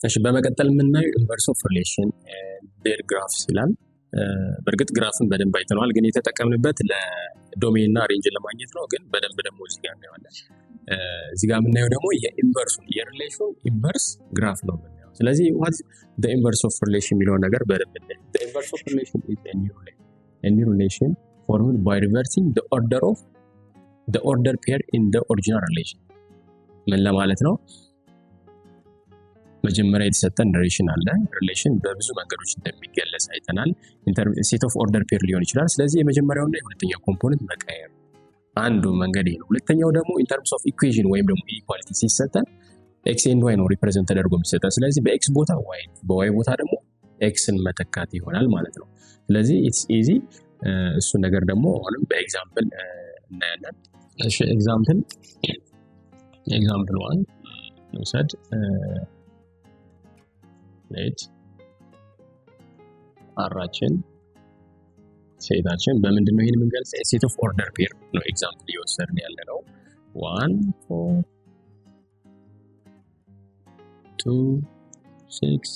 እሺ በመቀጠል የምናየው ኢንቨርስ ኦፍ ሪሌሽን ዴር ግራፍስ ይላል። በእርግጥ ግራፍን በደንብ አይተነዋል፣ ግን የተጠቀምንበት ለዶሜን እና ሬንጅ ለማግኘት ነው። ግን በደንብ ደግሞ እዚህ ጋር እናየዋለን። እዚህ ጋር የምናየው ደግሞ የኢንቨርሱን የሪሌሽን ኢንቨርስ ግራፍ ነው የምናየው። ስለዚህ ዋት ዘ ኢንቨርስ ኦፍ ሪሌሽን የሚለውን ነገር በደንብ እናየው። ዘ ኢንቨርስ ኦፍ ሪሌሽን ኢዝ a new relation formed by reversing the order pair in the original relation። ምን ለማለት ነው? መጀመሪያ የተሰጠን ሪሌሽን አለ። ሪሌሽን በብዙ መንገዶች እንደሚገለጽ አይተናል። ሴት ኦፍ ኦርደር ፔር ሊሆን ይችላል። ስለዚህ የመጀመሪያውና የሁለተኛው ኮምፖነንት መቀየር አንዱ መንገድ ይሄ ነው። ሁለተኛው ደግሞ ኢን ተርምስ ኦፍ ኢኩዌሽን ወይም ደግሞ ኢኳሊቲ ሲሰጠን ኤክስ ኤንድ ዋይ ነው ሪፕሬዘንት ተደርጎ የሚሰጠን። ስለዚህ በኤክስ ቦታ ዋይ፣ በዋይ ቦታ ደግሞ ኤክስን መተካት ይሆናል ማለት ነው። ስለዚህ ኢትስ ኢዚ። እሱ ነገር ደግሞ አሁንም በኤግዛምፕል እናያለን። እሺ ኤግዛምፕል 1 እንውሰድ። ሌት አራችን ሴታችን በምንድን ነው ይሄን የምንገልጸው? ሴት ኦፍ ኦርደር ፔር ነው ኤግዛምፕል እየወሰድን ያለ ነው። 1 4 2 6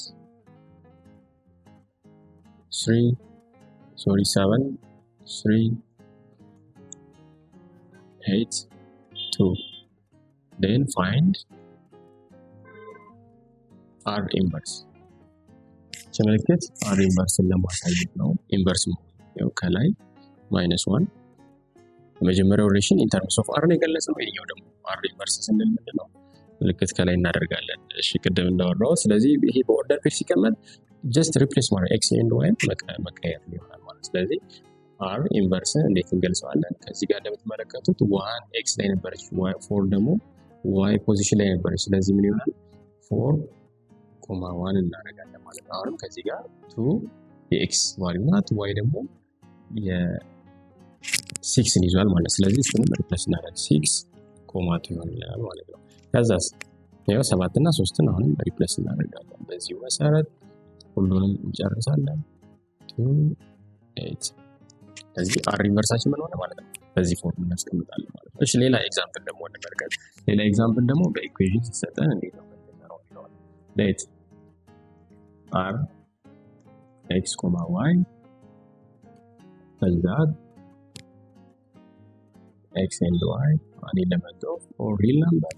7 3 8 2 then find R inverse። ተመልከት R inverse ለማሳየት ነው። ኢንቨርስ ነው ከላይ -1 የመጀመሪያው ሪሌሽን ኢን ተርምስ ኦፍ R ነው የገለጸው። ይሄኛው ደግሞ R inverse ስንል ምንድነው? ምልክት ከላይ እናደርጋለን። እሺ ቅድም እንዳወራው ስለዚህ ይሄ በኦርደር ፔር ሲቀመጥ ጀስት ሪፕሌስ ማለት ኤክስ ኤንድ ዋይ መቀየር ይሆናል ማለት። ስለዚህ R ኢንቨርስ እንዴት እንገልጸዋለን? ከዚህ ጋር እንደምትመለከቱት 1 ኤክስ ላይ ነበረች፣ 4 ደግሞ ዋይ ፖዚሽን ላይ ነበረች። ስለዚህ ምን ይሆናል? 4,1 እናደርጋለን ማለት ነው። አሁንም ከዚህ ጋር 2 የኤክስ ቫልዩ ናት፣ ዋይ ደግሞ የ6ን ይዟል ማለት። ስለዚህ እሱንም ሪፕሌስ እናደርግ 6,2 ይሆናል ማለት ነው። ከዛስ ያው 7 እና 3ን አሁንም ሪፕሌስ እናደርጋለን። በዚህ መሰረት ሁሉንም እንጨርሳለን። 2 8 ስለዚህ R ኢንቨርሳችን ምን ሆነ ማለት ነው? በዚህ ፎርም እናስቀምጣለን ማለት ነው። እሺ ሌላ ኤግዛምፕል ደግሞ እንመልከት። ሌላ ኤግዛምፕል ደግሞ በኢኩዌሽን ሲሰጠን እንዴት ነው የምንሰራው የሚለው ሌት R x, y ከዛ x and y an element of or real number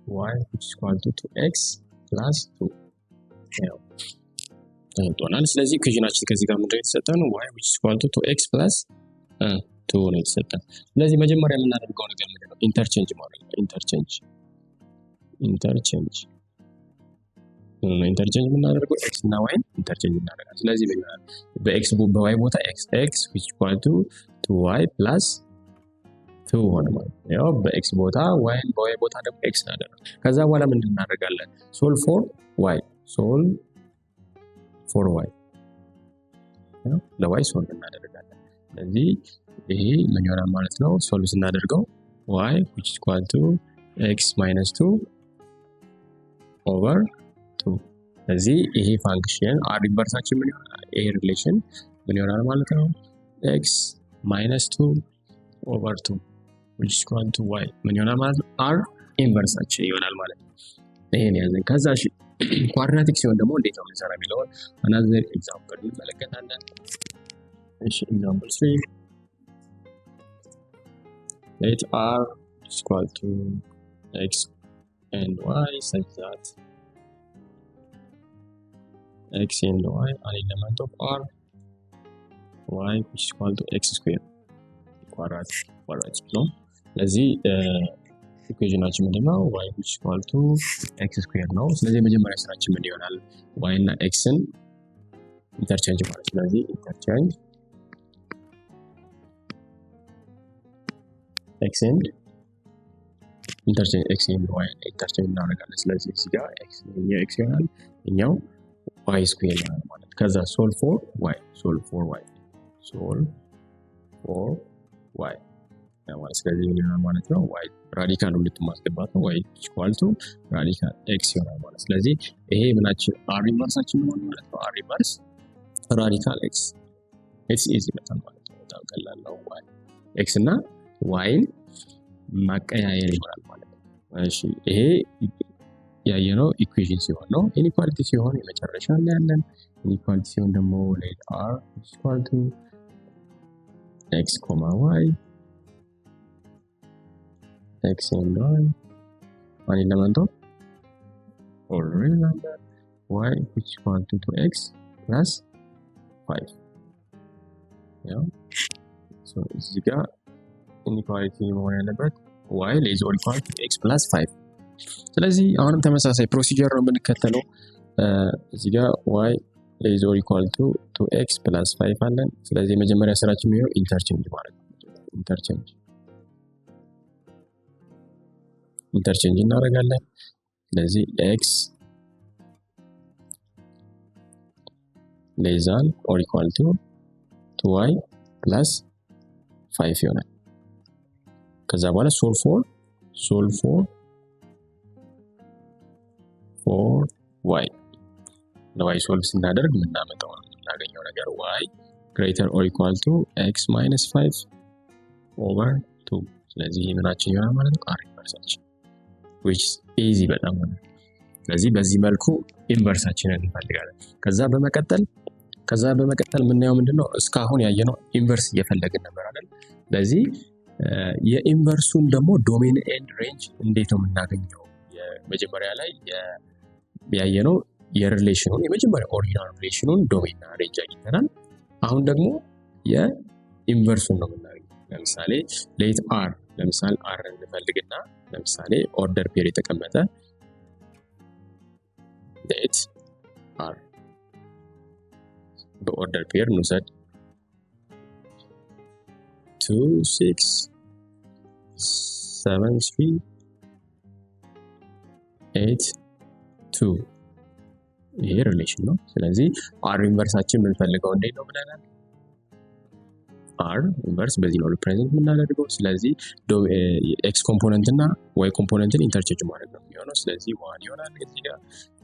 y which is equal to 2x plus 2 ያው ተንቶናል። ስለዚህ ኢኩዌሽናችን ከዚህ ጋር ምንድነው የተሰጠን? y which is equal to 2x plus 2 ነው የተሰጠን። ስለዚህ መጀመሪያ የምናደርገው ነገር ምንድነው? ኢንተርቼንጅ ማድረግ ነው። ኢንተርቼንጅ የምናደርገው x እና y ኢንተርቼንጅ እናደርጋለን። ስለዚህ በx በy ቦታ x which is equal to 2y plus 2 ሆነ ማለት ነው። ያው በx ቦታ y በy ቦታ ደግሞ x እናደርጋለን። ከዛ በኋላ ምንድን እናደርጋለን? solve for y ያው ለy ሶልቭ እናደርጋለን። ስለዚህ ይሄ ምን ይሆናል ማለት ነው? ሶልቭ ስናደርገው y which is equal to x minus 2 over 2። ስለዚህ ይሄ ፋንክሽን R ኢንቨርሳችን ምን ይሆናል? ይሄ ሪሌሽን ምን ይሆናል ማለት ነው? x minus 2 over 2 which is equal to y ምን ይሆናል ማለት ነው? R ኢንቨርሳችን ይሆናል ማለት ነው። ይሄን ያዘን። ከዛ እሺ ኳድራቲክ ሲሆን ደግሞ እንዴት ነው የምንሰራ የሚለውን አናዘር ኤግዛምፕል እንመለከታለን። እሺ ኤግዛምፕል 3 let R is equal to x and y such that x and y are element of R y which is equal to x square ኳድራቲክ ነው። ስለዚህ ኢኩዌሽናችን ምንድነው? y which is equal to x square ነው። ስለዚህ የመጀመሪያ ስራችን ምን ይሆናል? y እና xን ኢንተርቼንጅ ማለት። ስለዚህ ኢንተርቼንጅ x and y ኢንተርቼንጅ እናደርጋለን። ስለዚህ እዚህ ጋር x ይሆናል፣ እኛው y ስኩዌር ይሆናል ማለት። ከዛ solve for y ማለት ስለዚህ ምን ይሆናል ማለት ነው? y ራዲካል ሁለት ማስገባት ነው። y equal to ራዲካል x ይሆናል ማለት። ስለዚህ ይሄ ምናችን R ኢንቨርሳችን ነው ማለት ነው። R ኢንቨርስ ራዲካል x it's easy በጣም ማለት ነው። በጣም ቀላል ነው። y x እና y ማቀያየር ይሆናል ማለት ነው። እሺ ይሄ ያየነው ኢኩዌሽን ሲሆን ነው። ኢኒኳሊቲ ሲሆን የመጨረሻ እናያለን። ኢኒኳሊቲ ሲሆን ደግሞ let r is equal to x, y x and y one element of or real number y which is equal to 2x plus 5. Yeah. So እዚህ ጋር ኢኒኳሊቲ መሆን ያለበት y is equal to x plus 5. ስለዚህ አሁንም ተመሳሳይ ፕሮሲጀር ነው የምንከተለው። እዚህ ጋር y is equal to 2x plus 5 አለን። ስለዚህ የመጀመሪያ ስራችን የሚሆነው ኢንተርቼንጅ ማለት ነው። ኢንተርቼንጅ እናደርጋለን። ስለዚህ x less than or equal to 2y plus 5 ይሆናል። ከዛ በኋላ solve for y ለy ሶልቭ ስናደርግ የምናመጣው የምናገኘው ነገር y greater or equal to x minus 5 over 2። ስለዚህ ይሄ ምናችን ይሆናል ማለት ነው r ኢንቨርሳችን which is easy በጣም ነው። ስለዚህ በዚህ መልኩ ኢንቨርሳችንን እንፈልጋለን። ከዛ በመቀጠል የምናየው ምንድነው እስካሁን ያየነው ኢንቨርስ እየፈለግን ነበር አይደል? ስለዚህ የኢንቨርሱን ደግሞ ዶሜን ኤንድ ሬንጅ እንዴት ነው የምናገኘው? የመጀመሪያ ላይ ያየነው የሪሌሽኑን የመጀመሪያ ኦሪጂናል ሪሌሽኑን ዶሜን እና ሬንጅ አግኝተናል። አሁን ደግሞ የኢንቨርሱን ነው የምናገኘው። ለምሳሌ ሌት r ለምሳሌ r እንፈልግና ለምሳሌ ኦርደር ፔር የተቀመጠ ሌት r በኦርደር ፔር እንውሰድ 2 6 7 3 8 2 ይሄ ሪሌሽን ነው። ስለዚህ r ኢንቨርሳችን የምንፈልገው እንዴት ነው ብለናል? r ኢንቨርስ በዚህ ነው ሪፕሬዘንት የምናደርገው። ስለዚህ x ኮምፖነንት እና y ኮምፖነንትን ኢንተርቼንጅ ማድረግ ነው የሚሆነው። ስለዚህ 1 ይሆናል። እዚህ ጋር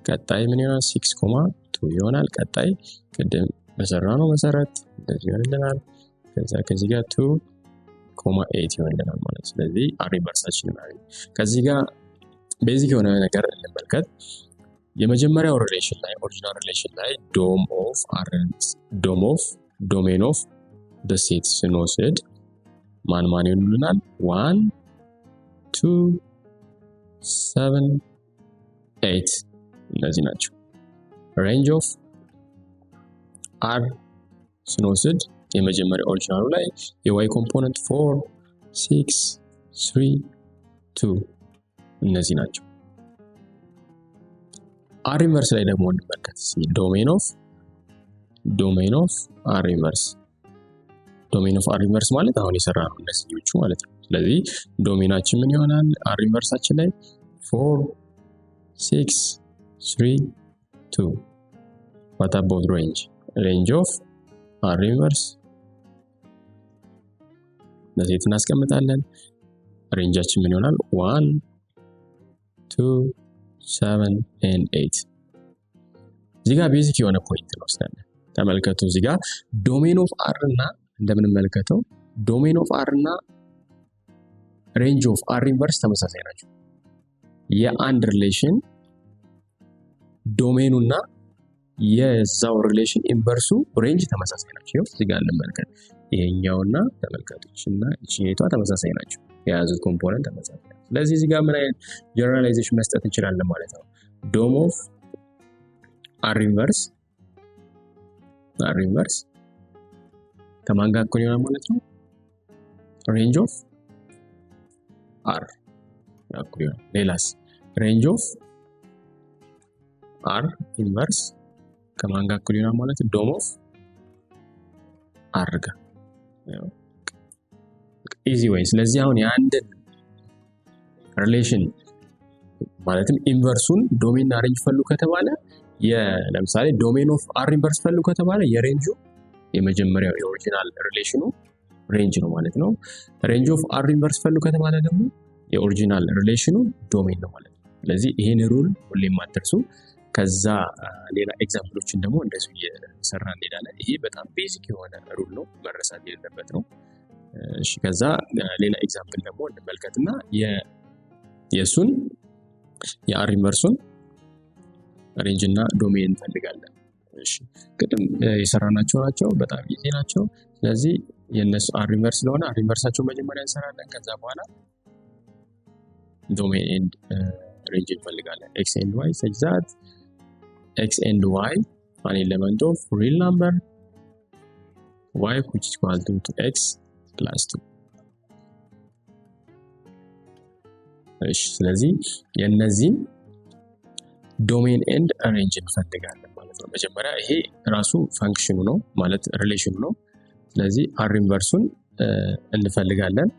ቀጣይ ምን ይሆናል? 6,2 ይሆናል። ቀጣይ ቅድም በሰራነው መሰረት እንደዚህ ይሆንልናል። ከዚህ ጋር 2,8 ይሆንልናል ማለት። ስለዚህ r ኢንቨርሳችን ማለት ከዚህ ጋር ቤዚክ የሆነ ነገር እንመልከት። የመጀመሪያው ሪሌሽን ላይ ኦሪጂናል ሪሌሽን ላይ ዶሜን ኦፍ the set ስንወስድ ማን ይሆንልናል? 1 2 7 8 እነዚህ ናቸው። ሬንጅ ኦፍ r ስንወስድ የመጀመሪያው ኦሪጂናሉ ላይ የy ኮምፖነንት 4 6 3 2 እነዚህ ናቸው። r ኢንቨርስ ላይ ደግሞ እንመልከት። ዶሜን ኦፍ r ኢንቨርስ ማለት አሁን የሰራነው እነዚህኞቹ ማለት ነው። ስለዚህ ዶሜናችን ምን ይሆናል? r ኢንቨርሳችን ላይ 4 6 3 2 what about range of r ኢንቨርስ ለዚህ እናስቀምጣለን። ሬንጃችን ምን ይሆናል? 1 2 7 and 8 እዚህ ጋር ቤዚክ የሆነ ፖይንት ነው ወስደን ተመልከቱ። እዚህ ጋር ዶሜን ኦፍ r እና እንደምንመለከተው ዶሜን ኦፍ r እና ሬንጅ ኦፍ r ኢንቨርስ ተመሳሳይ ናቸው። የአንድ ሪሌሽን ዶሜኑና የዛው ሪሌሽን ኢንቨርሱ ሬንጅ ተመሳሳይ ናቸው። እዚህ ጋር እንመልከት። ይሄኛውና ተመልከቱችና እቺኔቷ ተመሳሳይ ናቸው። የያዙት ኮምፖነንት ተመሳሳይ ነው። ስለዚህ እዚህ ጋር ምን አይነት ጀነራላይዜሽን መስጠት እንችላለን ማለት ነው? ዶም ኦፍ r ኢንቨርስ ከማን ጋር እኩል ይሆናል ማለት ነው? ሬንጅ ኦፍ r እኩል ይሆናል። ሌላስ ሬንጅ ኦፍ r ኢንቨርስ ከማን ጋር እኩል ይሆናል ማለት ነው? ዶም ኦፍ r ጋር ኢዚ ወይ። ስለዚህ አሁን የአንድ ሪሌሽን ማለትም ኢንቨርሱን ዶሜን እና ሬንጅ ፈልጉ ከተባለ ለምሳሌ ዶሜን ኦፍ r ኢንቨርስ ፈልጉ ከተባለ የሬንጁ የመጀመሪያው የኦሪጂናል ሪሌሽኑ ሬንጅ ነው ማለት ነው። ሬንጅ ኦፍ r ኢንቨርስ ፈልጉ ከተባለ ደግሞ የኦሪጂናል ሪሌሽኑ ዶሜን ነው ማለት ነው። ስለዚህ ይሄን ሩል ሁሌም አትርሱ። ከዛ ሌላ ኤግዛምፕሎችን ደግሞ እንደዚህ እየሰራ እንሄዳለን። ይሄ በጣም ቤዚክ የሆነ ሩል ነው፣ መረሳት የሌለበት ነው። እሺ ከዛ ሌላ ኤግዛምፕል ደግሞ እንመልከትና የሱን የr ኢንቨርሱን ሬንጅ እና ዶሜን እንፈልጋለን። እሺ ቅድም የሰራናቸው ናቸው፣ በጣም ኢዚ ናቸው። ስለዚህ የነሱ አር ኢንቨርስ ስለሆነ አር ኢንቨርሳቸው መጀመሪያ እንሰራለን። ከዛ በኋላ ዶሜን ኤንድ ሬንጅ እንፈልጋለን። ኤክስ ኤንድ ዋይ such that x and y an element of real number y which is equal to x plus 2. እሺ ስለዚህ የነዚህን ዶሜን ኤንድ ሬንጅ እንፈልጋለን ማለት ነው። መጀመሪያ ይሄ ራሱ ፈንክሽኑ ነው ማለት ሪሌሽኑ ነው። ስለዚህ አር ኢንቨርሱን እንፈልጋለን።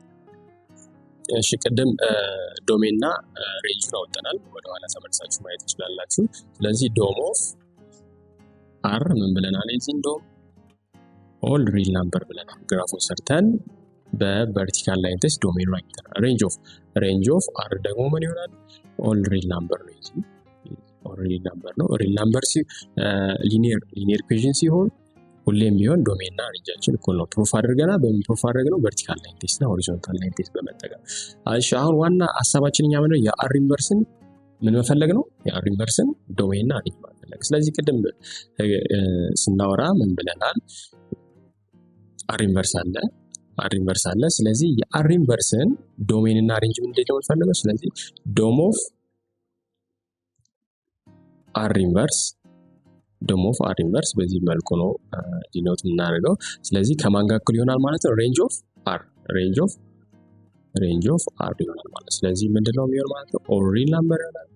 እሺ ቅድም ዶሜን እና ሬንጅን አውጥተናል። ወደ ኋላ ተመልሳችሁ ማየት ትችላላችሁ። ስለዚህ ዶም ኦፍ አር ምን ብለናል? እዚህ ዶም ኦል ሪል ናምበር ብለናል። ግራፉን ሰርተን በቨርቲካል ላይን ቴስት ዶሜን ላይ አግኝተናል። ሬንጅ ኦፍ አር ደግሞ ምን ይሆናል? ኦል ሪል ናምበር ነው። እዚህ ኦል ሪል ናምበር ነው። ሪል ናምበር ሊኒየር ኢኩዌሽን ሲሆን ሁሌም ቢሆን ዶሜን እና ሬንጃችን እኩል ነው። ፕሩፍ አድርገናል። በምን ፕሩፍ አድርገነው? ቨርቲካል ላይን ቴስት እና ሆሪዞንታል ላይን ቴስት በመጠቀም። እሺ አሁን ዋና ሐሳባችን እኛ ምንድነው? የአር ኢንቨርስን ምን መፈለግ ነው? የአር ኢንቨርስን ዶሜን እና ሬንጅ መፈለግ። ስለዚህ ቅድም ስናወራ ምን ብለናል? አር ኢንቨርስ አለ። ስለዚህ የአር ኢንቨርስን ዶሜን እና ሬንጅ ምንድን ነው የምንፈልገው? ስለዚህ ዶም ኦፍ አር ኢንቨርስ በዚህ መልኩ ነው ዲኖት የምናደርገው። ስለዚህ ከማን ጋር እኩል ይሆናል ማለት ነው? ሬንጅ ኦፍ አር ይሆናል ማለት። ስለዚህ ምንድነው የሚሆን ማለት ነው? ኦል ሪል ናምበር ይሆናል።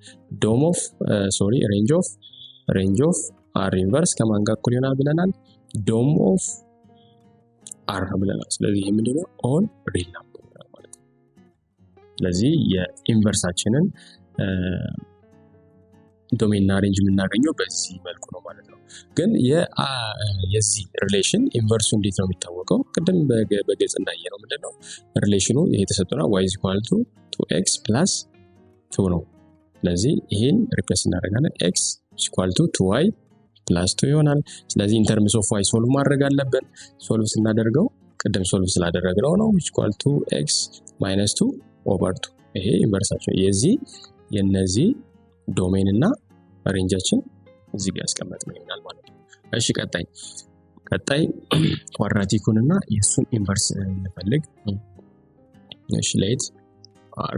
ሬንጅ ኦፍ አር ኢንቨርስ ከማን ጋር እኩል ይሆናል ብለናል? ዶም ኦፍ አር ብለናል። ስለዚህ ይሄ ምንድነው? ኦል ሪል ናምበር ይሆናል ማለት ነው። ስለዚህ የኢንቨርሳችንን ዶሜን እና ሬንጅ የምናገኘው በዚህ መልኩ ነው ማለት ነው። ግን የዚህ ሪሌሽን ኢንቨርሱ እንዴት ነው የሚታወቀው? ቅድም በግልጽ እንዳየነው ምንድነው ሪሌሽኑ ይሄ ተሰጥቶና y is equal to 2x plus 2 ነው። ስለዚህ ይሄን ሪፕሌስ እናደርጋለን። x is equal to 2y plus 2 ይሆናል። ስለዚህ in terms of y ሶልቭ ማድረግ አለብን። ሶልቭ ስናደርገው ቅድም ሶልቭ ስላደረግነው ነው which is equal to x minus 2 over 2። ይሄ ኢንቨርሳቸው የነዚህ ዶሜን እና ሬንጃችን እዚህ ጋር ያስቀመጥነው ይሆናል ማለት ነው። እሺ ቀጣይ ኳድራቲኩን እና የሱን ኢንቨርስ እንፈልግ። እሺ ሌት r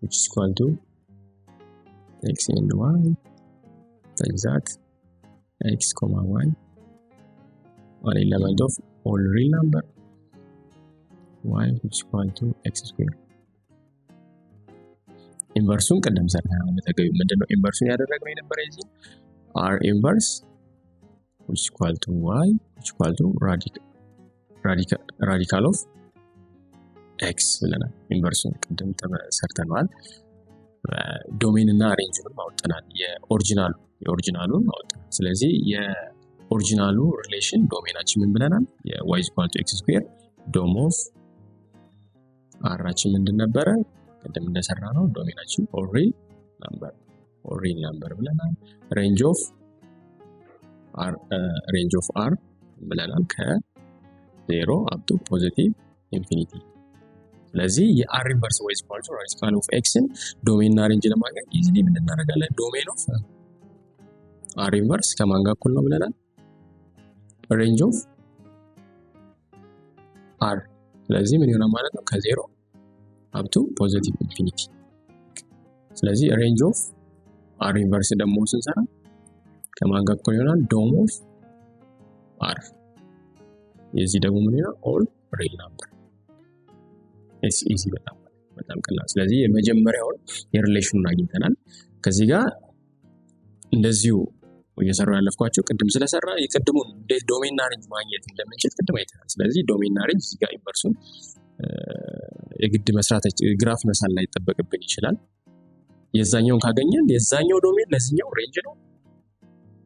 which is equal to x and y such that x, y are element of all real number y which is equal to x square። ኢንቨርሱን ቀደም ሰርተናል። በተገቢው ምንድነው ኢንቨርሱን ያደረግነው የነበረ እዚህ r inverse which is equal to y which is equal to radical of x ብለናል። ኢንቨርሱን ቀደም ሰርተናል። ዶሜን እና ሬንጅን አውጥተናል። የኦሪጂናሉን አውጥተናል። ስለዚህ የኦሪጂናሉ ሪሌሽን ዶሜናችን ምን ብለናል? y is equal to x square ዶም ኦፍ r-ችን ምንድን ነበረ? ቀደም እንደሰራ ነው ዶሜናችን ኦል ሪል ናምበር ብለናል። ሬንጅ ኦፍ አር ብለናል ከ0 አፕ ቱ ፖዚቲቭ ኢንፊኒቲ። ስለዚህ የአር ኢንቨርስ y is equal to radical of x-ን ዶሜን እና ሬንጅ ለማግኘት ኢዚሊ ምን እናደርጋለን? ዶሜን ኦፍ አር ኢንቨርስ ከማን ጋር እኩል ነው ብለናል? ሬንጅ ኦፍ አር። ስለዚህ ምን ይሆናል ማለት ነው? ከ0 up to positive infinity። ስለዚህ range of r inverse ደግሞ ስንሰራ ከማን ጋር እኩል ይሆናል? ዶም ኦፍ r። የዚህ ደግሞ ምን ይሆናል? all real number። it's easy በጣም ቀላል። ስለዚህ የመጀመሪያውን የሪሌሽኑን አግኝተናል። ከዚህ ጋር እንደዚሁ እየሰራው ያለፍኳቸው ቅድም ስለሰራ የቅድሙን እንዴት ዶሜን እና ሬንጅ ማግኘት እንደምንችል ቅድም አይተናል። ስለዚህ ዶሜን እና ሬንጅ እዚህ ጋር ኢንቨርሱን የግድ መስራት ግራፍ መሳል ላይ ተጠበቅብን ይችላል። የዛኛውን ካገኘን የዛኛው ዶሜን ለዚህኛው ሬንጅ ነው፣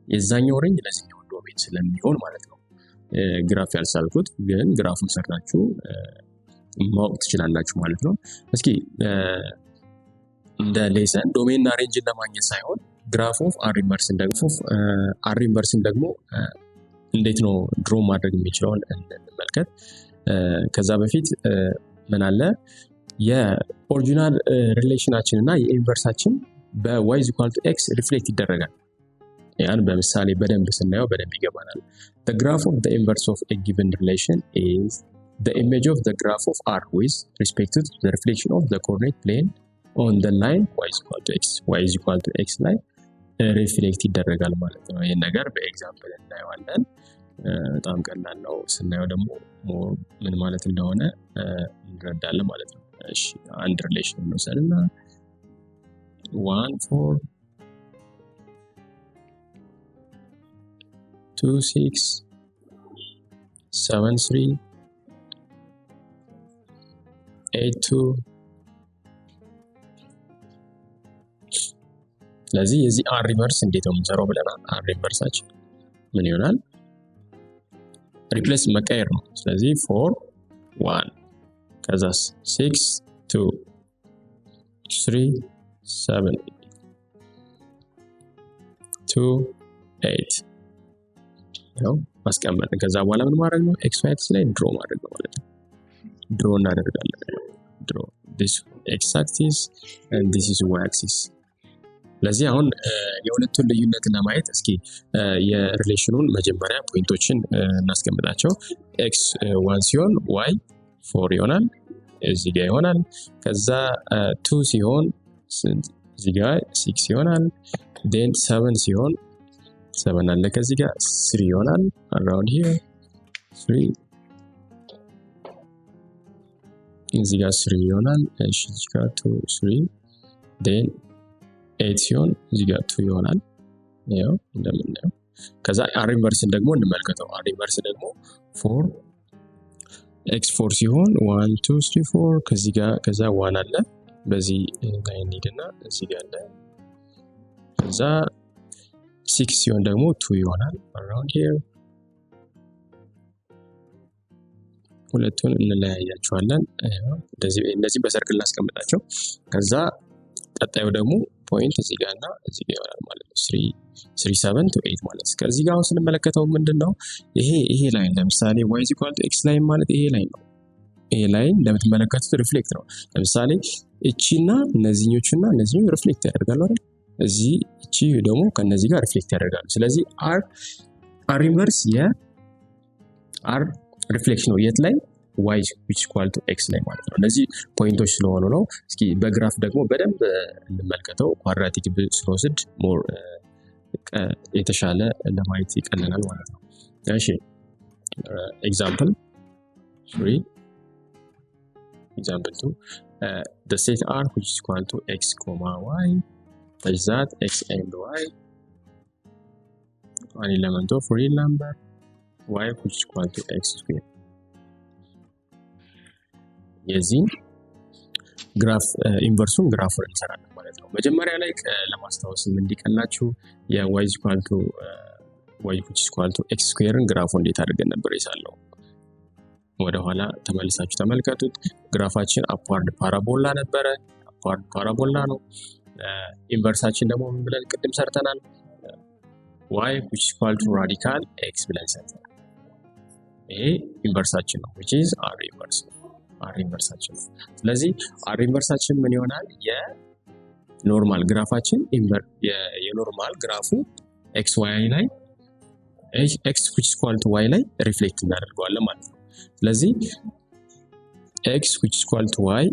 የዛኛው ሬንጅ ለዚህኛው ዶሜን ስለሚሆን ማለት ነው። ግራፍ ያልሳልኩት ግን ግራፉን ሰርታችሁ ማወቅ ትችላላችሁ ማለት ነው። እስኪ እንደ ሌሰን ዶሜን እና ሬንጅን ለማግኘት ሳይሆን ግራፍ ኦፍ አር ኢንቨርስን ደግሞ እንዴት ነው ድሮ ማድረግ የሚችለውን እንመልከት። ከዛ በፊት ምን አለ? የኦሪጂናል ሪሌሽናችን እና የኢንቨርሳችን በy is equal to x ሪፍሌክት ይደረጋል። ያን በምሳሌ በደንብ ስናየው በደንብ ይገባናል። the graph of the inverse of a given relation is the image of the graph of R with respect to the reflection of the coordinate plane on the line y is equal to x. y is equal to x ላይ ሪፍሌክት ይደረጋል ማለት ነው። ይሄን ነገር በኤግዛምፕል እናየዋለን። በጣም ቀላል ነው። ስናየው ደግሞ ምን ማለት እንደሆነ እንረዳለን ማለት ነው። እሺ አንድ ሪሌሽን እንወስድና 1 4 2 6 7 3 8 2 ስለዚህ የዚህ አር ሪቨርስ እንዴት ነው የምንሰራው ብለናል። አር ሪቨርሳችን ምን ይሆናል? ሪፕሌስ መቀየር ነው። ስለዚህ 4 1 ከዛስ 6 2 3 7 2 8 ነው ማስቀመጥ። ከዛ በኋላ ምን ማድረግ ነው? ኤክስ ዋይ አክሲስ ላይ ድሮ ማድረግ ነው ማለት ነው። ድሮ እናደርጋለን። ድሮ this x axis and this is y axis። ስለዚህ አሁን የሁለቱን ልዩነት ለማየት እስኪ የሪሌሽኑን መጀመሪያ ፖይንቶችን እናስቀምጣቸው። x 1 ሲሆን y 4 ይሆናል፣ እዚህ ጋር ይሆናል። ከዛ 2 ሲሆን እዚህ ጋር 6 ይሆናል። then 7 ሲሆን 7 አለ ከዚህ ጋር 3 ይሆናል። around here 3 እዚህ ጋር 3 ይሆናል። እሺ እዚህ ጋር 2 3 then 8 ሲሆን እዚህ ጋር 2 ይሆናል። ያው እንደምናየው ከዛ አር ኢንቨርስን ደግሞ እንመልከተው። አር ኢንቨርስ ደግሞ 4 x 4 ሲሆን 1 2 3 4 ከዚህ ጋር ከዛ 1 አለ በዚህ ላይ እንሂድና እዚህ ጋር አለ። ከዛ 6 ሲሆን ደግሞ 2 ይሆናል። around here ሁለቱን እንለያያቸዋለን። እንደዚህ በሰርክል እናስቀምጣቸው። ከዛ ቀጣዩ ደግሞ ፖይንት እዚህ ጋርና እዚህ ጋር ይሆናል ማለት ነው። 3 7 to 8 ማለት ነው። ከዚህ ጋር አሁን ስንመለከተው ምንድነው ይሄ ላይን ለምሳሌ y = x ላይን ማለት ይሄ ላይን ነው። ይሄ ላይን እንደምትመለከቱት ሪፍሌክት ነው። ለምሳሌ እቺና እነዚህኞቹና እነዚህኞቹ ሪፍሌክት ያደርጋሉ አይደል? እዚህ እቺ ደግሞ ከነዚህ ጋር ሪፍሌክት ያደርጋሉ። ስለዚህ r ኢንቨርስ የr ሪፍሌክሽን ነው የት ላይ y = x ላይ ማለት ነው። እነዚህ ፖይንቶች ስለሆኑ ነው። እስኪ በግራፍ ደግሞ በደንብ እንመልከተው። ኳድራቲክ ስንወስድ ሞር የተሻለ ለማየት ይቀልናል ማለት ነው። እሺ ኤግዛምፕል 3 example 2 the set R which is equal to x, y such that x and y an element of real number y which is equal to x square። የዚህን ግራፍ ኢንቨርሱን ግራፉን እንሰራለን ማለት ነው። መጀመሪያ ላይ ለማስታወስ እንዲቀላችሁ y which is equal to x square ግራፉ እንዴት አድርገን ነበር የሳለው ወደ ኋላ ተመልሳችሁ ተመልከቱት። ግራፋችን አፕዋርድ ፓራቦላ ነበረ። አፕዋርድ ፓራቦላ ነው። ኢንቨርሳችን ደግሞ ምን ብለን ቅድም ሰርተናል? y which is equal to radical x ብለን ሰርተናል። ይሄ ኢንቨርሳችን ነው which is r inverse r ኢንቨርሳችን ነው። ስለዚህ r ኢንቨርሳችን ምን ይሆናል? የኖርማል ግራፋችን የኖርማል ግራፉ xy ላይ x which is equal to y ላይ ሪፍሌክት እናደርገዋለን ማለት ነው። ስለዚህ x which is equal to y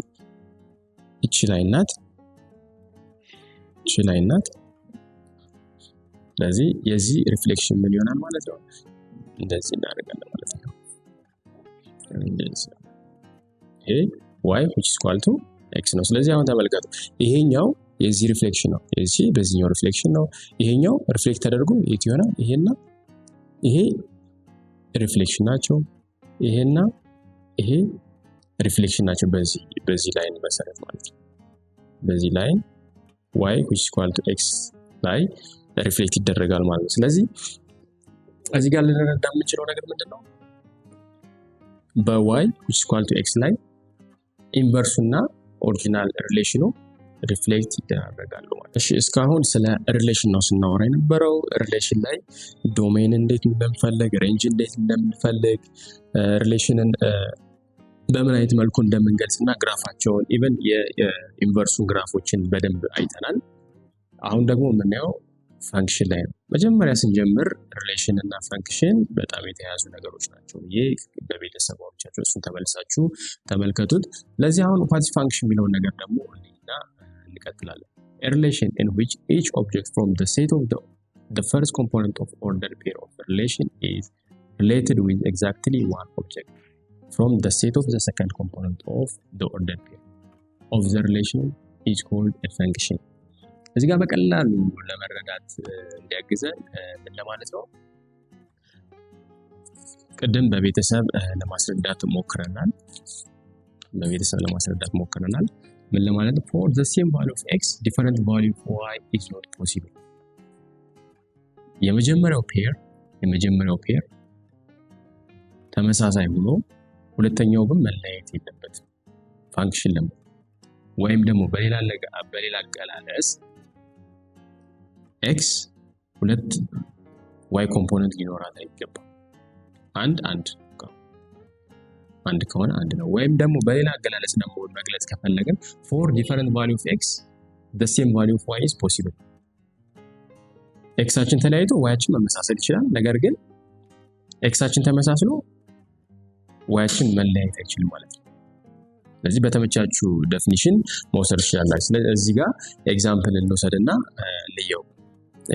እቺ ላይ ናት። ስለዚህ የዚህ ሪፍሌክሽን ምን ይሆናል ማለት ነው? እንደዚህ እናደርጋለን ማለት ነው። ይሄ y which is equal to x ነው። ስለዚህ አሁን ተመልከቱ። ይሄኛው የዚህ ሪፍሌክሽን ነው። የዚህ በዚህኛው ሪፍሌክሽን ነው። ይሄኛው ሪፍሌክት ተደርጎ የት ይሆናል? ይሄና ይሄ ሪፍሌክሽን ናቸው። ይሄና ይሄ ሪፍሌክሽን ናቸው በዚህ ላይን መሰረት ማለት ነው። በዚህ ላይን y which is equal to x ላይ ሪፍሌክት ይደረጋል ማለት ነው። ስለዚህ እዚህ ጋር ልንረዳ የምንችለው ነገር ምንድነው? በy which is equal to x ላይ ኢንቨርሱና ኦሪጂናል ሪሌሽኑ ሪፍሌክት ይደረጋሉ ማለት ነው። እሺ እስካሁን ስለ ሪሌሽን ነው ስናወራ የነበረው። ሪሌሽን ላይ ዶሜን እንዴት እንደምንፈልግ፣ ሬንጅ እንዴት እንደምንፈልግ፣ ሪሌሽንን በምን አይነት መልኩ እንደምንገልጽና ግራፋቸውን ኢቭን የኢንቨርሱን ግራፎችን በደንብ አይተናል። አሁን ደግሞ የምናየው ፋንክሽን ላይ ነው። መጀመሪያ ስንጀምር ሪሌሽን እና ፋንክሽን በጣም የተያያዙ ነገሮች ናቸው። ይሄ በቤተሰቦቻችሁ እሱን ተመልሳችሁ ተመልከቱት። ለዚህ አሁን ዋት ኢዝ ፋንክሽን የሚለውን ነገር ደግሞ እና እንቀጥላለን። A relation in which each object from the set of the first component of ordered pair of the relation is related with exactly one object from the set of the second component of the ordered pair of the relation is called a function. እዚህ ጋር በቀላሉ ለመረዳት እንዲያግዘን ምን ለማለት ነው? ቅድም በቤተሰብ ለማስረዳት ሞክረናል። ምን ለማለት ነው? for the same value of x different value of y is not possible. የመጀመሪያው ፔር ተመሳሳይ ሆኖ ሁለተኛው ግን መለያየት የለበትም። ፋንክሽን ለምን ወይም ደግሞ በሌላ አገላለጽ x ሁለት y ኮምፖነንት ሊኖራት አይገባም። አንድ ከሆነ አንድ ነው። ወይም ደግሞ በሌላ አገላለጽ ደግሞ መግለጽ ከፈለግን for different value of x the same value of y is possible. ኤክሳችን ተለያይቶ ዋያችን መመሳሰል ይችላል። ነገር ግን ኤክሳችን ተመሳስሎ ዋያችን መለያየት አይችልም ማለት ነው። ስለዚህ በተመቻችሁ ዴፊኒሽን መውሰድ ይችላል። ስለዚህ እዚህ ጋር ኤግዛምፕል እንወሰድና ልየው።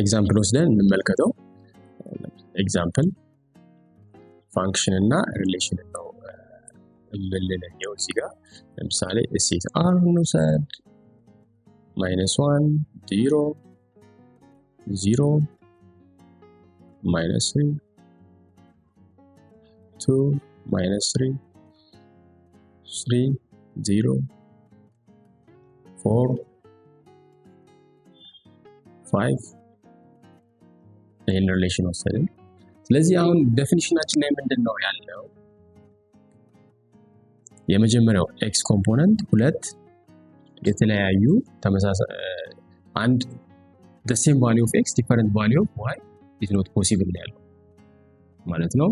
ኤግዛምፕል ወስደን እንመልከተው። ኤግዛምፕል ፋንክሽን እና ሪሌሽን ነው የምንለየው። እዚህ ጋር ለምሳሌ ሴት r እንውሰድ -1 0 0 -3 2 -3 3 0 4 5 ይሄን ሪሌሽን ወሰድን። ስለዚህ አሁን ዴፊኒሽናችን ላይ ምንድነው ያለው? የመጀመሪያው x ኮምፖነንት ሁለት የተለያዩ ተመሳሳይ አንድ the same value of x different value of y is not possible ያለው ማለት ነው።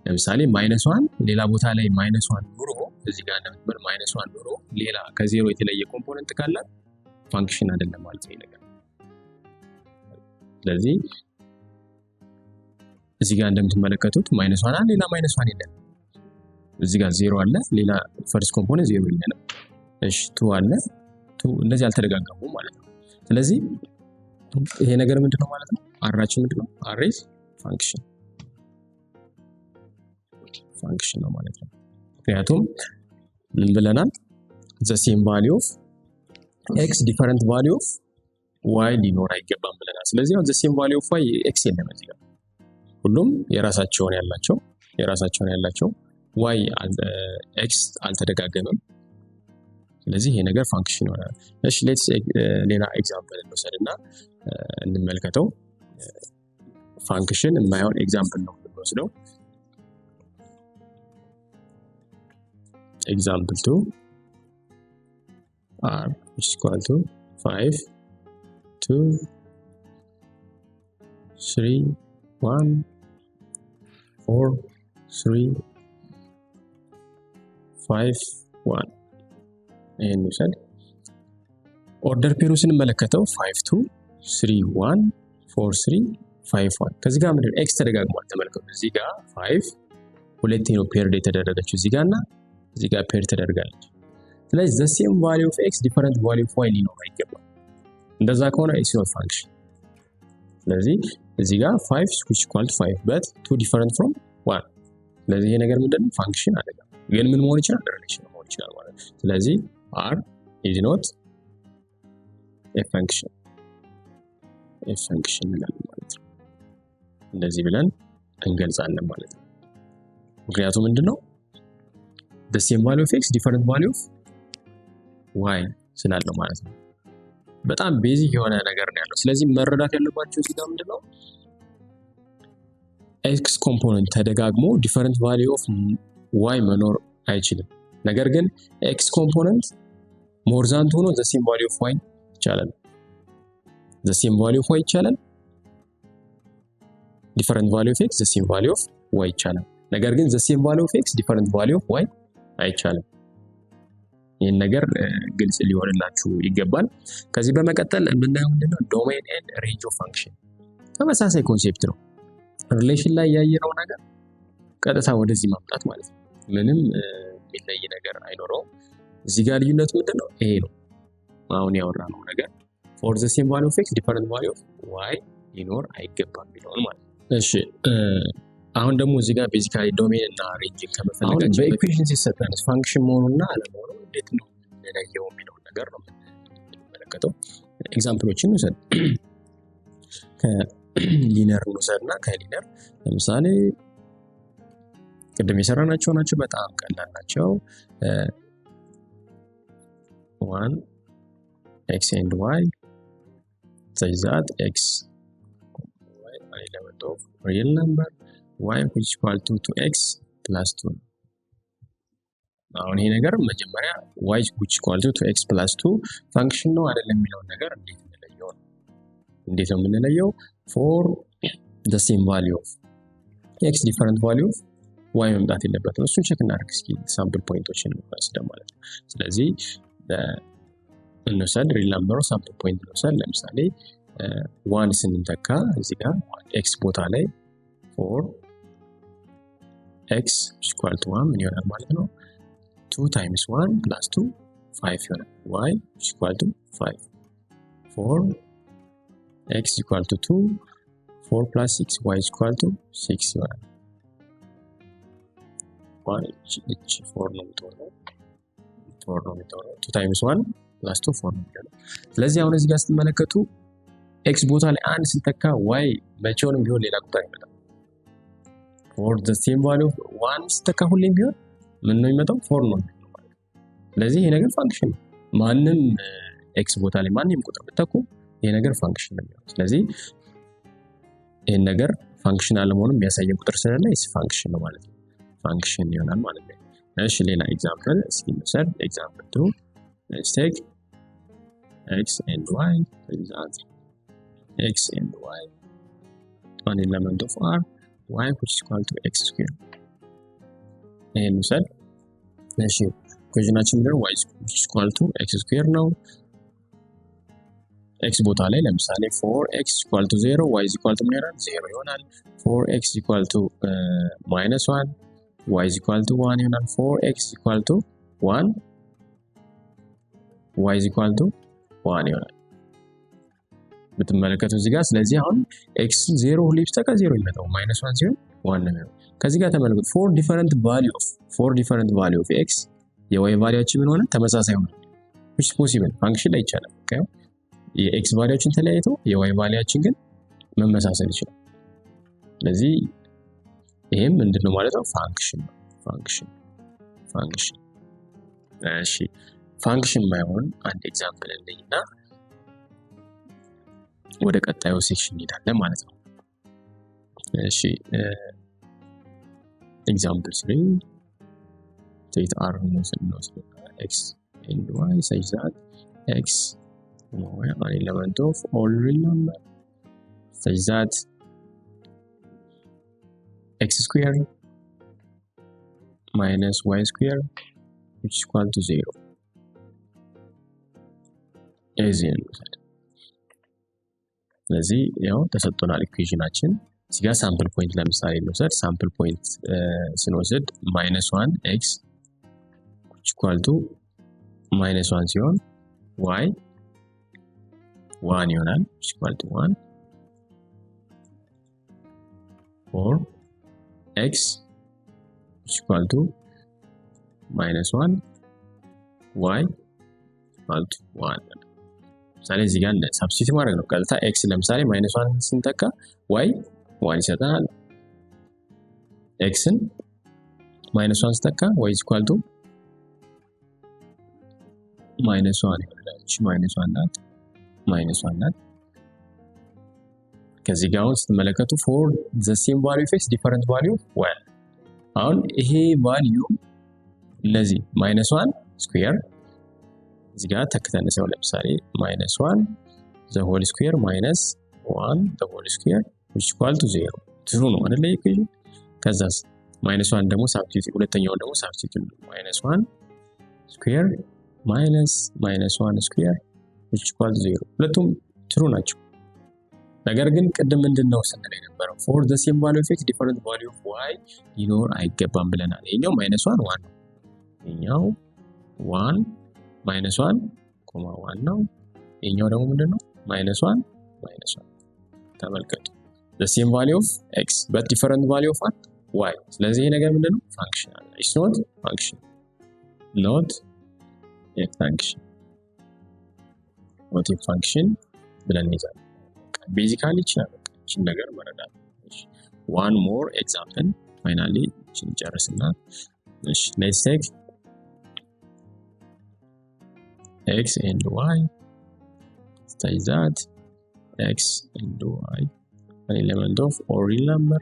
ለምሳሌ -1 ሌላ ቦታ ላይ -1 ኑሮ እዚህ ጋር እንደምትመር -1 ኑሮ ሌላ ከዜሮ የተለየ ኮምፖነንት ካለ ፋንክሽን አይደለም ማለት ነው ነገር። ስለዚህ እዚህ ጋር እንደምትመለከቱት -1 አለ ሌላ -1 የለም። እዚህ ጋር 0 አለ ሌላ ፈርስት ኮምፖነንት 0 የለም። እሺ 2 አለ 2 እነዚህ አልተደጋገሙም ማለት ነው። ስለዚህ ይሄ ነገር ምንድነው ማለት ነው? አራችን ምንድነው? r is ፋንክሽን ነው ማለት ነው። ምክንያቱም ምን ብለናል? the same value of x different value of y ሊኖር አይገባም ብለናል። ስለዚህ the same value of y x የለም እዚህ ጋር ሁሉም የራሳቸውን ያላቸው y x አልተደጋገመም። ስለዚህ ይሄ ነገር ፋንክሽን ይሆናል። እሺ ሌትስ ሌላ ኤግዛምፕል እንወስድና እንመልከተው። ፋንክሽን የማይሆን ኤግዛምፕል ነው የምንወስደው። ኤግዛምፕል 2 r is equal to 5 2 3 1 4 3 5 1 ይሄን ውሰድ። ኦርደር ፔሩ ስንመለከተው 5 2 3 1 4 3 5 1 ከዚህ ጋር ምንድነው x ተደጋግሟል። ተመልከቱ እዚህ ጋር 5 ሁለቴ ነው ፔርድ የተደረገችው እዚህ ጋርና እዚህ ጋር ፔር ተደርጋለች። ስለዚህ the same value of x different value of y ሊኖር አይገባም። እንደዛ ከሆነ it's not function። ስለዚህ እዚህ ጋር 5 which equal to 5 but 2 different from 1 ስለዚህ ይሄ ነገር ምንድነው ፋንክሽን አይደለም። ግን ምን መሆን ይችላል? ሪሌሽን መሆን ይችላል ማለት ነው። ስለዚህ r is not a function እንላለን ማለት ነው። እንደዚህ ብለን እንገልጻለን ማለት ነው። ምክንያቱም ምንድነው the same value of x different value of y ስላለው ማለት ነው። በጣም ቤዚክ የሆነ ነገር ነው ያለው። ስለዚህ መረዳት ያለባችሁ እዚህ ጋር ምንድነው x ኮምፖነንት ተደጋግሞ different value of y መኖር አይችልም። ነገር ግን x ኮምፖነንት more than ሆኖ the same value of y ይቻላል። the same value of y ይቻላል። different value of x the same value of y ይቻላል። ነገር ግን the same value of x different value of y አይቻልም። ይህን ነገር ግልጽ ሊሆንላችሁ ይገባል። ከዚህ በመቀጠል የምናየው ምንድነው ዶሜን ኤንድ ሬንጅ ኦፍ ፋንክሽን። ተመሳሳይ ኮንሴፕት ነው። ሪሌሽን ላይ ያየነው ነገር ቀጥታ ወደዚህ ማምጣት ማለት ነው። ምንም የሚለይ ነገር አይኖረውም። እዚህ ጋር ልዩነቱ ምንድነው? ይሄ ነው አሁን ያወራነው ነገር for the same value of x different value of y ሊኖር አይገባም ቢሆን ማለት ነው። እሺ አሁን ደግሞ እዚህ ጋር ቤዚካሊ ዶሜን እና ሬንጅን ከመፈለጋችን በኢኩዌሽን ሲሰጠን ፋንክሽን መሆኑና አለመሆኑ እንዴት ነው ለየው የሚለው ነገር ነው የምንመለከተው። ኤግዛምፕሎችን እንውሰድ። ከሊነር እንውሰድና ከሊነር ለምሳሌ ቅድም የሰራናቸው ናቸው፣ በጣም ቀላል ናቸው። 1 x and y such that x y an element of real number y which is equal to 2x plus 2. አሁን ይሄ ነገር መጀመሪያ y which is equal to 2x plus 2 ፋንክሽን ነው አይደለም የሚለው ነገር እንዴት እንለየው? እንዴት ነው የምንለየው? for the same value of x different value of y መምጣት የለበትም። እሱን ቼክ እናድርግ እስኪ ሳምፕል ፖይንቶችን ወስደን ማለት ነው። ስለዚህ እንውሰድ ሪል ነምበሩ ሳምፕል ፖይንት እንውሰድ። ለምሳሌ 1 ስንተካ እዚህ ጋር x ቦታ ላይ 4x equal to 1 ምን ይሆናል ማለት ነው? 2 times 1 plus 2 5 ይሆናል። y equal to 5 4x equal to 2 4 plus 6 y equal to 6 ይሆናል። y እቺ 4 ነው የምትሆነው 2 times 1 plus 2 4 ነው የሚሆነው። ስለዚህ አሁን እዚህ ጋር ስትመለከቱ x ቦታ ላይ 1 ስንተካ y መቼውንም ቢሆን ሌላ ቁጥር ይመጣል። for the same value of 1 ስንተካ ሁሌም ቢሆን ምን ነው የሚመጣው? 4 ነው የሚመጣው ማለት ነው። ስለዚህ ይሄ ነገር ፋንክሽን ነው። ማንም x ቦታ ላይ ማንም ቁጥር ብትተኩ ይሄ ነገር ፋንክሽን ነው የሚሆነው። ስለዚህ ይሄን ነገር ፋንክሽን አለመሆኑን የሚያሳየው ቁጥር ስለሌለ ይሄ ፋንክሽን ነው ማለት ነው። ፋንክሽን ይሆናል ማለት ነው። እሺ ሌላ ኤግዛምፕል እስኪ እንውሰድ። ኤግዛምፕል 2 let's take x and y that x and y an element of r y which is equal to x square. ይሄን እንውሰድ። እሺ ኢኩዌሽናችን ምንድን ነው? y which is equal to x square ነው። x ቦታ ላይ ለምሳሌ 4x equal to 0 y is equal to ምን ይሆናል? 0 ይሆናል። 4x equal to minus 1 y is equal to 1 ይሆናል። 4x equal to 1 y is equal to 1 ይሆናል ብትመለከቱ እዚህ ጋር። ስለዚህ አሁን x 0 ሁሌ ቢስተካ 0 ይመጣው minus 1 ሲሆን 1 ነው የሚሆነው። ከዚህ ጋር ተመልከቱ 4 different value of x የy ቫልዩአችን ምን ሆነ? ተመሳሳይ ሆነ። which is possible ፋንክሽን ላይ ይቻላል። ኦኬ የx ቫልዩአችን ተለያይቶ የy ቫልዩአችን ግን መመሳሰል ይችላል። ስለዚህ ይሄም ምንድነው ማለት ነው? ፋንክሽን ነው። ፋንክሽን እሺ ፋንክሽን ማይሆን አንድ ኤግዛምፕል እንይና ወደ ቀጣዩ ሴክሽን እንሄዳለን ማለት ነው። እሺ ኤግዛምፕል 3 take r ነው x and y such that x y an element of all real number such that x square minus y square which is equal to 0 እዚህ ነው። ስለዚህ ያው ተሰጥቶናል ኢኩዌሽናችን። እዚህ ጋር ሳምፕል ፖይንት ለምሳሌ እንውሰድ። ሳምፕል ፖይንት ስንወስድ -1 x which is equal to -1 ሲሆን y 1 ይሆናል which is equal to 1 or x which is equal to -1 y equal to 1 ለምሳሌ እዚህ ጋር ሰብስቲት ማድረግ ነው ቀጥታ x ለምሳሌ -1 ስንተካ y 1 ይሰጠናል። x ን -1 ስንተካ y is equal to -1 ይሆናል። እሺ -1 ናት። ከዚህ ጋር ስትመለከቱ for the same value of x different value of y አሁን ይሄ ቫልዩ እነዚህ -1 ስኩዌር እዚህ ጋር ተከተነ ሰው ለምሳሌ -1 the whole square minus 1 the whole square which is equal to 0 ትሩ ነው አይደል? ኢኩዌሽን ከዛስ -1 ደግሞ ሳብስቲት ሁለተኛው ደግሞ ሳብስቲት -1 ስኩዌር minus -1 square which equal to 0 ሁለቱም true ናቸው። ነገር ግን ቅድም ምንድነው ስንል የነበረው for the same value of x different value of y ሊኖር አይገባም ብለናል። ይሄኛው -1 1 ነው። ይሄኛው 1 -1 1 ነው። ይሄኛው ደግሞ ምንድነው -1 -1 ተመልከቱ። the same value of x but different value of y ስለዚህ ይሄ ነገር ምንድነው function አለ it's not function not a function not a function ብለን ይዛል ቤዚካሊ ይችላል እቺን ነገር መረዳት one more example finally እቺን ጨርስና እሺ let's take x and y such that x and y an element of or real number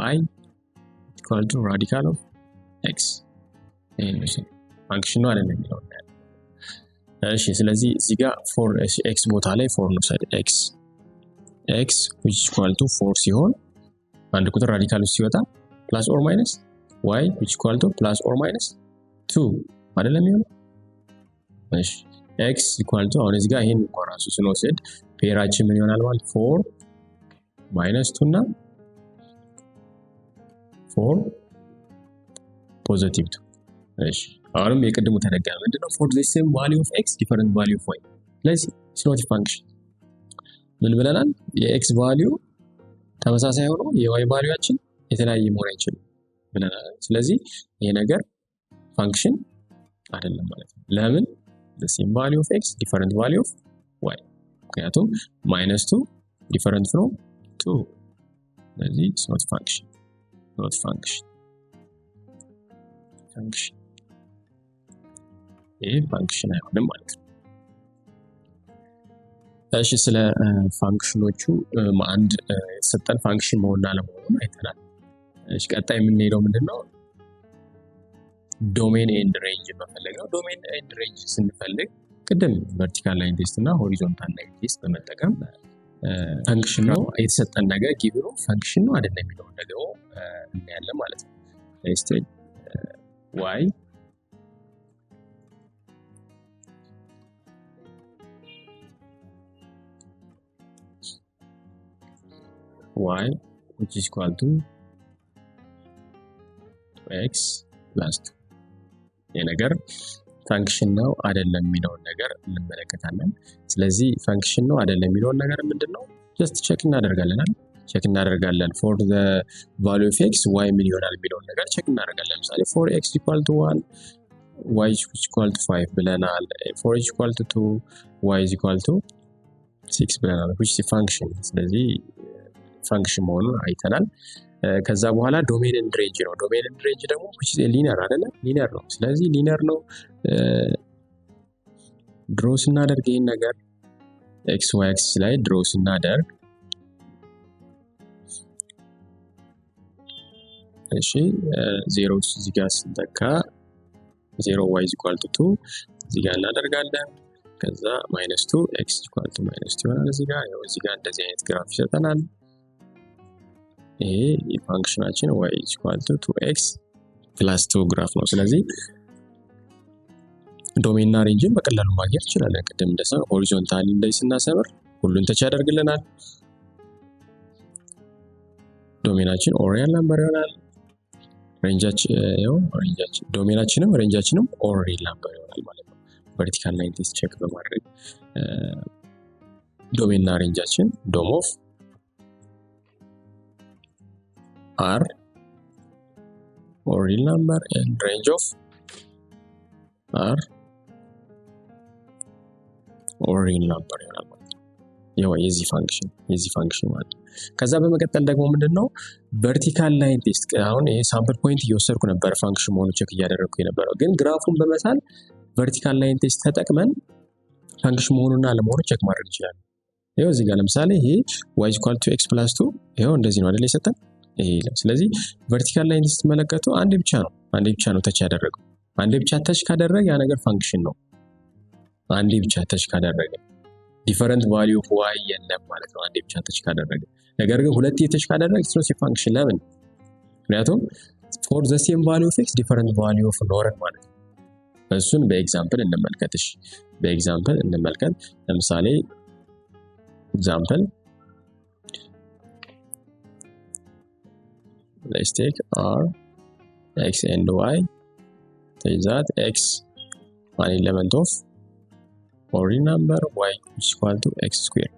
y equal to radical of x function ነው አይደለም የሚለው እሺ ስለዚህ እዚህ ጋር for x ቦታ ላይ for ነው ሳይድ x which equal to 4 ሲሆን አንድ ቁጥር ራዲካል ውስጥ ሲወጣ plus or minus y which equal to plus or minus 2 አይደለም የሚሆነው እሺ x equal to አሁን እዚህ ጋር ይሄን ራሱ ስንወስድ ፔራችን ምን ይሆናል ማለት 4 minus 2 እና 4 positive 2 እሺ አሁንም የቅድሙ ተደጋሚ ምንድነው for the same value of x different value of y ስለዚህ it's not a function ምን ብለናል የx value ተመሳሳይ ሆኖ የy valueያችን የተለያየ መሆን አይችልም ብለናል ስለዚህ ይሄ ነገር function አይደለም ማለት ነው ለምን the same value of x different value of y ምክንያቱም -2 different from 2 ስለዚህ it's not function ይሄ ፋንክሽን አይሆንም ማለት ነው እሺ ስለ ፋንክሽኖቹ አንድ የተሰጠን ፋንክሽን መሆንና አለመሆኑን አይተናል እሺ ቀጣይ የምንሄደው ምንድነው ዶሜን ኤንድ ሬንጅ መፈለግ ነው ዶሜን ኤንድ ሬንጅ ስንፈልግ ቅድም ቨርቲካል ላይን ቴስት እና ሆሪዞንታል ላይን ቴስት በመጠቀም ፋንክሽን ነው የተሰጠን ነገር ጊቭ ነው ፋንክሽን ነው አይደለም የሚለው ደግሞ እናያለን ማለት ነው ቴስት y y which is equal to x plus 2 የነገር ፋንክሽን ነው አይደለም የሚለውን ነገር እንመለከታለን ስለዚህ ፋንክሽን ነው አይደለም የሚለውን ነገር ምንድነው just ቼክ እናደርጋለን for the value of x y ምን ይሆናል የሚለውን ነገር ቼክ እናደርጋለን ለምሳሌ for x equal to 1 y is equal to 5 ብለናል for x equal to 2 y is equal to 6 ብለናል which is a function ስለዚህ ፋንክሽን መሆኑን አይተናል ከዛ በኋላ ዶሜን ኤንድ ሬንጅ ነው ዶሜን ኤንድ ሬንጅ ደግሞ which is a linear አይደለ linear ነው ስለዚህ linear ነው ድሮ ስናደርግ ይሄን ነገር x y axis ላይ ድሮ ስናደርግ እሺ 0 እዚህ ጋር ስንተካ 0 y is equal to 2 እዚህ ጋር እናደርጋለን ከዛ -2 x is equal to -2 ይሆናል እዚህ ጋር እንደዚህ አይነት ግራፍ ይሰጠናል ይሄ የፋንክሽናችን y is equal to 2x plus 2 ግራፍ ነው ስለዚህ ዶሜን እና ሬንጅን በቀላሉ ማግኘት እንችላለን ቅድም እንደሰው ሆሪዞንታሊ እንደዚህ ስናሰምር ሁሉን ተች ያደርግልናል ዶሜናችን ኦር ሪል ነምበር ይሆናል ሬንጃችን ዶሜናችንም ሬንጃችንም ኦር ሪል ነምበር ይሆናል ማለት ነው ቨርቲካል ላይን ቴስት ቼክ በማድረግ ዶሜን እና ሬንጃችን ዶም ኦፍ r or real number and range of r or real number ይሆናል ማለት ነው የዚህ ፋንክሽን ማለት ከዛ በመቀጠል ደግሞ ምንድነው ቨርቲካል ላይን ቴስት አሁን ይሄ ሳምፕል ፖይንት እየወሰድኩ ነበር ፋንክሽን መሆኑን ቼክ እያደረኩ የነበረው ግን ግራፉን በመሳል ቨርቲካል ላይን ቴስት ተጠቅመን ፋንክሽን መሆኑንና አለመሆኑን ቼክ ማድረግ እንችላለን ይሄው እዚህ ጋር ለምሳሌ ይሄ y is equal to x plus 2 ይሄው እንደዚህ ነው አይደል የሰጠን ይሄ ስለዚህ ቨርቲካል ላይን ስትመለከቱ አንዴ ብቻ ነው ተች ያደረገው አንዴ ብቻ ተች ካደረገ ያ ነገር ፋንክሽን ነው አንዴ ብቻ ተች ካደረገ ዲፈረንት ቫልዩ ኦፍ y የለም ማለት ነው አንዴ ብቻ ተች ካደረገ ነገር ግን ሁለቴ ተች ካደረገ ስለዚህ ፋንክሽን ለምን ምክንያቱም for the same value of x different value of norm ማለት ነው እሱን በኤግዛምፕል እንመልከትሽ። በኤግዛምፕል እንመልከት። ለምሳሌ ኤግዛምፕል let's take r x and y take that x an element of ordinary number y is equal to x square።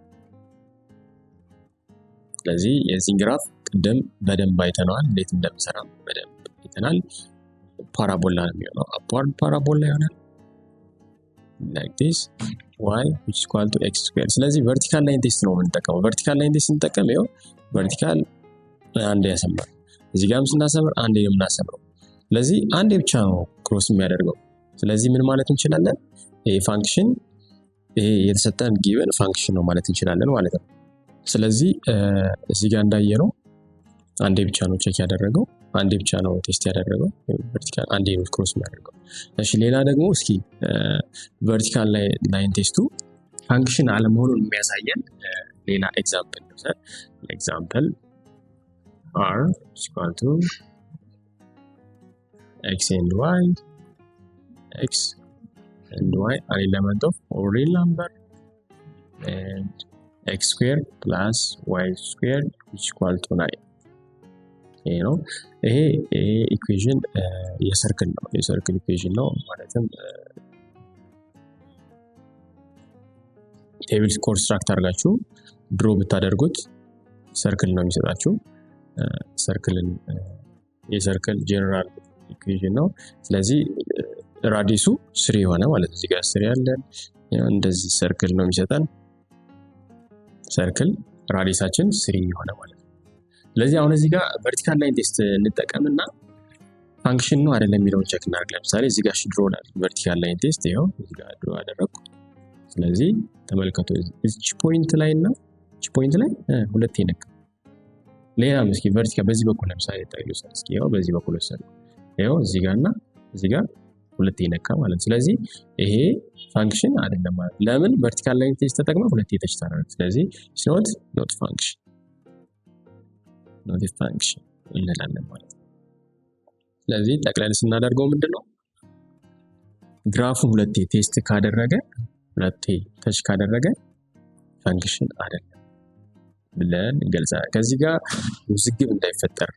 ስለዚህ የዚህ ግራፍ ቅድም በደንብ አይተናል፣ እንዴት እንደምሰራ በደንብ አይተናል። ፓራቦላ ነው የሚሆነው፣ አፕዋርድ ፓራቦላ ይሆናል like this y which is equal to x square። ስለዚህ ቨርቲካል ላይን ቴስት ነው የምንጠቀመው። ቨርቲካል ላይን ቴስት ስንጠቀም ይኸው ቨርቲካል አንዴ ያሰምራል፣ እዚህ ጋርም ስናሰምር አንዴ ነው የምናሰምረው። ስለዚህ አንዴ ብቻ ነው ክሮስ የሚያደርገው። ስለዚህ ምን ማለት እንችላለን? ይሄ ፋንክሽን ይሄ የተሰጠን ጊቨን ፋንክሽን ነው ማለት እንችላለን ማለት ነው። ስለዚህ እዚህ ጋር እንዳየነው አንዴ ብቻ ነው ቼክ ያደረገው፣ አንዴ ብቻ ነው ቴስት ያደረገው። ቨርቲካል አንዴ ነው ክሮስ የሚያደርገው። እሺ ሌላ ደግሞ እስኪ ቨርቲካል ላይን ቴስቱ ፋንክሽን አለመሆኑን የሚያሳየን ሌላ ኤግዛምፕል ነው። ኤግዛምፕል r is equal to x and y, x and y are element of real number, and x square plus y square which is equal to 9. ይሄ ነው። ይሄ ኢኩዌሽን የሰርክል ነው፣ የሰርክል ኢኩዌሽን ነው ማለትም ቴብል ኮንስትራክት አድርጋችሁ ድሮ ብታደርጉት ሰርክል ነው የሚሰጣችሁ። ሰርክልን የሰርክል ጀነራል ኢኩዌሽን ነው። ስለዚህ ራዲሱ 3 ሆነ ማለት እዚህ ጋር 3 ያለን እንደዚህ ሰርክል ነው የሚሰጠን። ሰርክል ራዲሳችን 3 ሆነ ማለት ነው። ስለዚህ አሁን እዚህ ጋር ቨርቲካል ላይን ቴስት እንጠቀምና ፋንክሽን ነው አይደለም የሚለውን ቼክ እናድርግ። ለምሳሌ እዚህ ጋር ድሮ ቨርቲካል ላይን ቴስት ይሄው እዚህ ጋር ድሮ አደረኩ። ስለዚህ ተመልከቱ እዚህ ፖይንት ላይ እና እዚህ ፖይንት ላይ ሁለት ይነካ። ሌላ መስኪ ቨርቲካል በዚህ በኩል ለምሳሌ ታዩስ እስኪ ይሄው በዚህ በኩል ወሰደ። ይሄው እዚህ ጋርና እዚህ ጋር ሁለት ይነካ ማለት። ስለዚህ ይሄ ፋንክሽን አይደለም ማለት። ለምን ቨርቲካል ላይን ቴስት ተጠቅመን ሁለት የተችታራል። ስለዚህ ኖት ፋንክሽን ኖት ፋንክሽን እንላለን ማለት ነው። ስለዚህ ጠቅላላ ስናደርገው ምንድነው ግራፉ ሁለቴ ቴስት ካደረገ ሁለቴ ተች ካደረገ ፋንክሽን አይደለም ብለን እንገልጻለን። ከዚህ ጋር ውዝግብ እንዳይፈጠር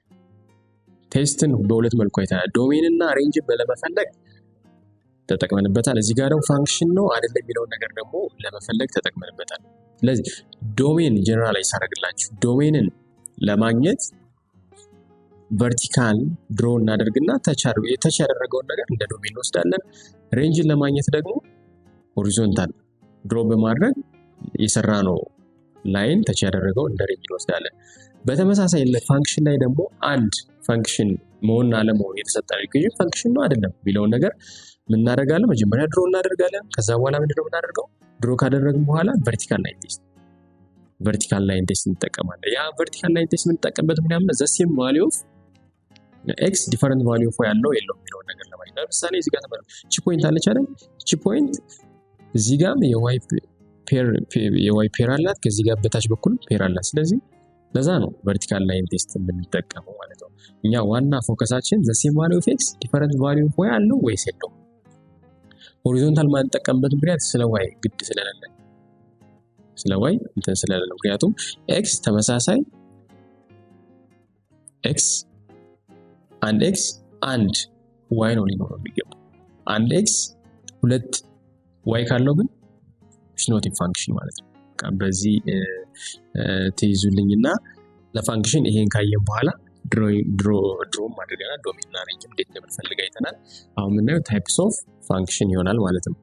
ቴስትን በሁለት መልኩ አይተናል። ዶሜን እና ሬንጅን ለመፈለግ ተጠቅመንበታል። እዚህ ጋር ደግሞ ፋንክሽን ነው አይደለም የሚለውን ነገር ደግሞ ለመፈለግ ተጠቅመንበታል። ስለዚህ ዶሜን ጀነራላይዝ አደረግላችሁ። ዶሜንን ለማግኘት ቨርቲካል ድሮ እናደርግና ተች ያደረገውን ነገር እንደ ዶሜን እንወስዳለን። ሬንጅን ለማግኘት ደግሞ ሆሪዞንታል ድሮ በማድረግ የሰራነው ላይን ተች ያደረገው እንደ ሬንጅ እንወስዳለን። በተመሳሳይ ፋንክሽን ላይ ደግሞ አንድ ፋንክሽን መሆን አለመሆን የተሰጠን ኢኩዌሽን ፋንክሽን ነው አይደለም የሚለውን ነገር ምን እናደርጋለን? መጀመሪያ ድሮ እናደርጋለን። ከዛ በኋላ ምንድነው የምናደርገው? ድሮ ካደረግን በኋላ ቨርቲካል ላይን ቴስት እንጠቀማለን። ያ ቨርቲካል ላይን ቴስት የምንጠቀምበት ምክንያት ዘ ሴም ቫልዩ ኦፍ ኤክስ ዲፈረንት ቫልዩ ኦፍ ያለው የለው የሚለውን ነገር ለማየት። ለምሳሌ እዚህ ጋር ተመልከቱ። እቺ ፖይንት አለች አይደል? እቺ ፖይንት እዚህ ጋርም የዋይ ፔር አላት፣ ከዚህ ጋር በታች በኩል ፔር አላት። ስለዚህ ለዛ ነው ቨርቲካል ላይን ቴስት የምንጠቀመው ማለት ነው። እኛ ዋና ፎከሳችን ዘ ሴም ቫልዩ ኦፍ ኤክስ ዲፈረንት ቫልዩ ኦፍ ዋይ አለው ወይስ የለውም። ሆሪዞንታል ማንጠቀምበት ምክንያት ስለ ዋይ ግድ ስለሌለ ምክንያቱም ኤክስ ተመሳሳይ ኤክስ አንድ ዋይ ነው ሊኖረው የሚገባው። አንድ ኤክስ ሁለት ዋይ ካለው ግን ኖት ፋንክሽን ማለት ነው። በዚህ ትይዙልኝና ለፋንክሽን ይሄን ካየን በኋላ ድሮ አድርገናል። ዶሜን እና ሬንጅ እንዴት እንደምንፈልግ አይተናል። አሁን የምናየው ታይፕስ ኦፍ ፋንክሽን ይሆናል ማለት ነው።